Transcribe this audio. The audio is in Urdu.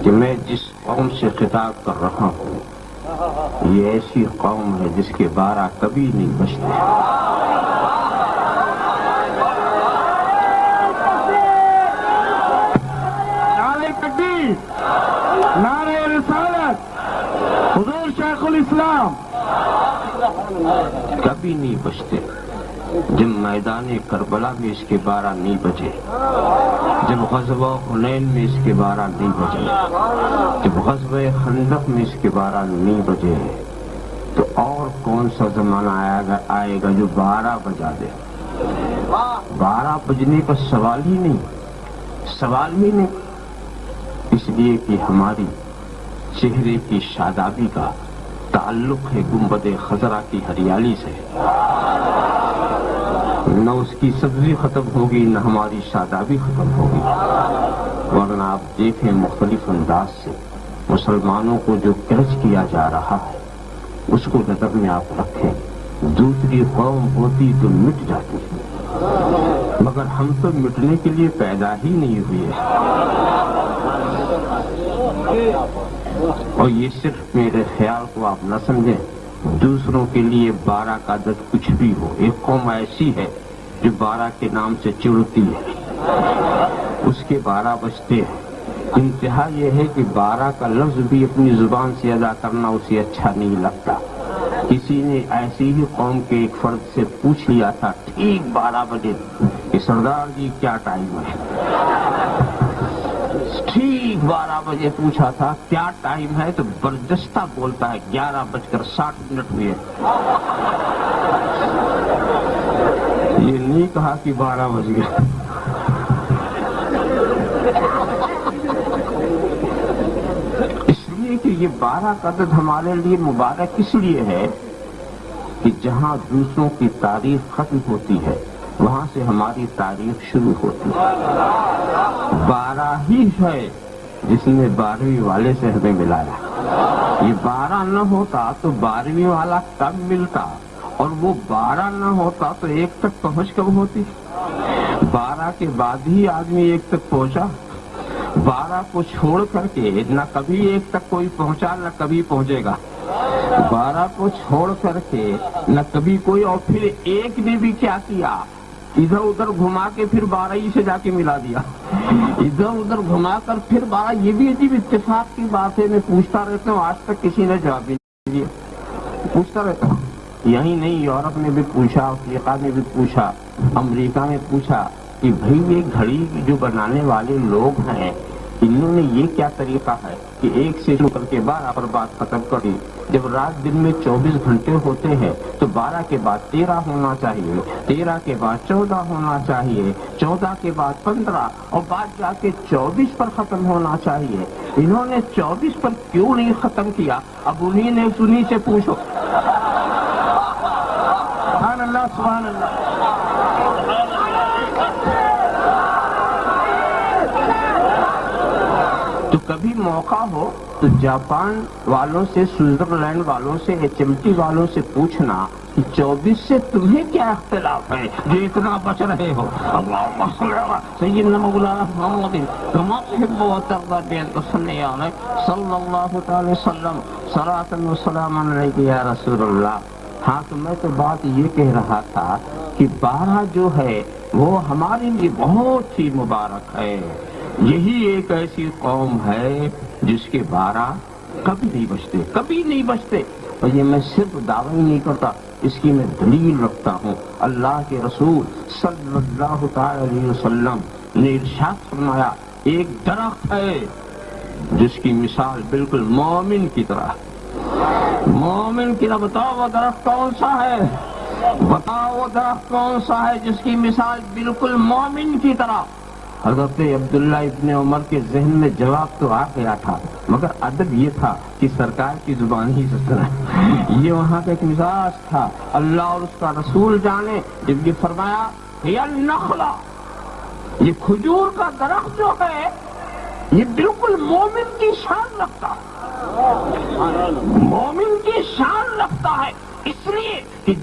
کہ میں جس قوم سے خطاب کر رہا ہوں یہ ایسی قوم ہے جس کے 12 کبھی نہیں بچتے. نعرہ تکبیر، نعرہ رسالت، حضور شیخ الاسلام کبھی نہیں بچتے. جب میدان کربلا میں اس کے 12 نہیں بجے، جب غزوہ حنین میں اس کے 12 نہیں بجے، جب غزوہ خندق میں اس کے 12 نہیں بجے، تو اور کون سا زمانہ آئے گا جو 12 بجا دے؟ 12 بجنے کا سوال ہی نہیں. اس لیے کہ ہماری چہرے کی شادابی کا تعلق ہے گنبد خضرا کی ہریالی سے. نہ اس کی سبزی ختم ہوگی نہ ہماری شادابی ختم ہوگی. ورنہ آپ دیکھیں مختلف انداز سے مسلمانوں کو جو کرچ کیا جا رہا ہے اس کو نظر میں آپ رکھیں. دوسری قوم ہوتی تو مٹ جاتی، مگر ہم تو مٹنے کے لیے پیدا ہی نہیں ہوئے. اور یہ صرف میرے خیال کو آپ نہ سمجھیں. دوسروں کے لیے 12 کا عدد کچھ بھی ہو. ایک قوم ایسی ہے جو 12 کے نام سے چڑھتی ہے، اس کے 12 بجتے ہیں. انتہا یہ ہے کہ 12 کا لفظ بھی اپنی زبان سے ادا کرنا اسے اچھا نہیں لگتا. کسی نے ایسی ہی قوم کے ایک فرد سے پوچھ لیا تھا ٹھیک 12 بجے کہ سردار جی کیا ٹائم ہے. ٹھیک 12 بجے پوچھا تھا کیا ٹائم ہے تو برجستہ بولتا ہے 11:60 ہوئے. یہ نہیں کہا کہ 12 بج گئے. اس لیے کہ یہ 12 کا عدد ہمارے لیے مبارک اس لیے ہے کہ جہاں دوسروں کی تاریخ ختم ہوتی ہے وہاں سے ہماری تاریخ شروع ہوتی ہے. 12 ہی ہے جس نے 12ویں والے سے ہمیں ملایا. یہ 12 نہ ہوتا تو 12ویں والا کب ملتا، اور وہ 12 نہ ہوتا تو 1 تک پہنچ کب ہوتی. 12 کے بعد ہی آدمی 1 تک پہنچا. 12 کو چھوڑ کر کے نہ کبھی 1 تک کوئی پہنچا نہ کبھی پہنچے گا. 12 کو چھوڑ کر کے نہ کبھی کوئی، اور پھر 1 نے بھی کیا کیا، ادھر ادھر گھما کے پھر 12 ہی سے جا کے ملا دیا. ادھر ادھر گھما کر پھر 12. یہ بھی عجیب اتفاق کی بات ہے. میں پوچھتا رہتا ہوں، آج تک کسی نے جواب نہیں دیا. پوچھتا رہتا ہوں. یہی نہیں، یورپ میں بھی پوچھا، افریقہ میں بھی پوچھا، امریکہ میں پوچھا کہ بھئی یہ گھڑی جو بنانے والے لوگ ہیں انہوں نے یہ کیا طریقہ ہے کہ 1 سے شروع کر کے 12 پر بات ختم کر دی. جب رات دن میں 24 گھنٹے ہوتے ہیں تو 12 کے بعد 13 ہونا چاہیے، 13 کے بعد 14 ہونا چاہیے، 14 کے بعد 15 اور بعد جا کے 24 پر ختم ہونا چاہیے. انہوں نے 24 پر کیوں نہیں ختم کیا؟ اب انہیں نے سنی سے پوچھو. سبحان اللہ، سبحان اللہ. تو کبھی موقع ہو تو جاپان والوں سے، سوئٹزرلینڈ والوں سے، HMT والوں سے پوچھنا کہ 24 سے تمہیں کیا اختلاف ہے جو اتنا بچ رہے ہو. اللہم صلی علی سیدنا مولانا محمد کما تحب وترضى بأن تصلي عليه صلی اللہ تعالی وسلم صلاۃ و سلام علیک یا رسول اللہ. ہاں تو میں تو بات یہ کہہ رہا تھا کہ 12 جو ہے وہ ہمارے لیے بہت ہی مبارک ہے. یہی ایک ایسی قوم ہے جس کے 12 کبھی نہیں بچتے، کبھی نہیں بچتے. اور یہ میں صرف دعویٰ ہی نہیں کرتا، اس کی میں دلیل رکھتا ہوں. اللہ کے رسول صلی اللہ تعالی علیہ وسلم نے ارشاد فرمایا ایک درخت ہے جس کی مثال بالکل مومن کی طرح. مومن کی طرح. بتاؤ وہ درخت کون سا ہے؟ بتاؤ وہ درخت کون سا ہے جس کی مثال بالکل مومن کی طرح؟ حضرت عبداللہ ابن عمر کے ذہن میں جواب تو آ گیا تھا، مگر ادب یہ تھا کہ سرکار کی زبان ہی سے سنا. یہ وہاں کا ایک مزاج تھا. اللہ اور اس کا رسول جانے جب یہ فرمایا یا النخلا، یہ کھجور کا درخت جو ہے یہ بالکل مومن کی شان رکھتا ہے. مومن کی شان رکھتا ہے اس لیے کہ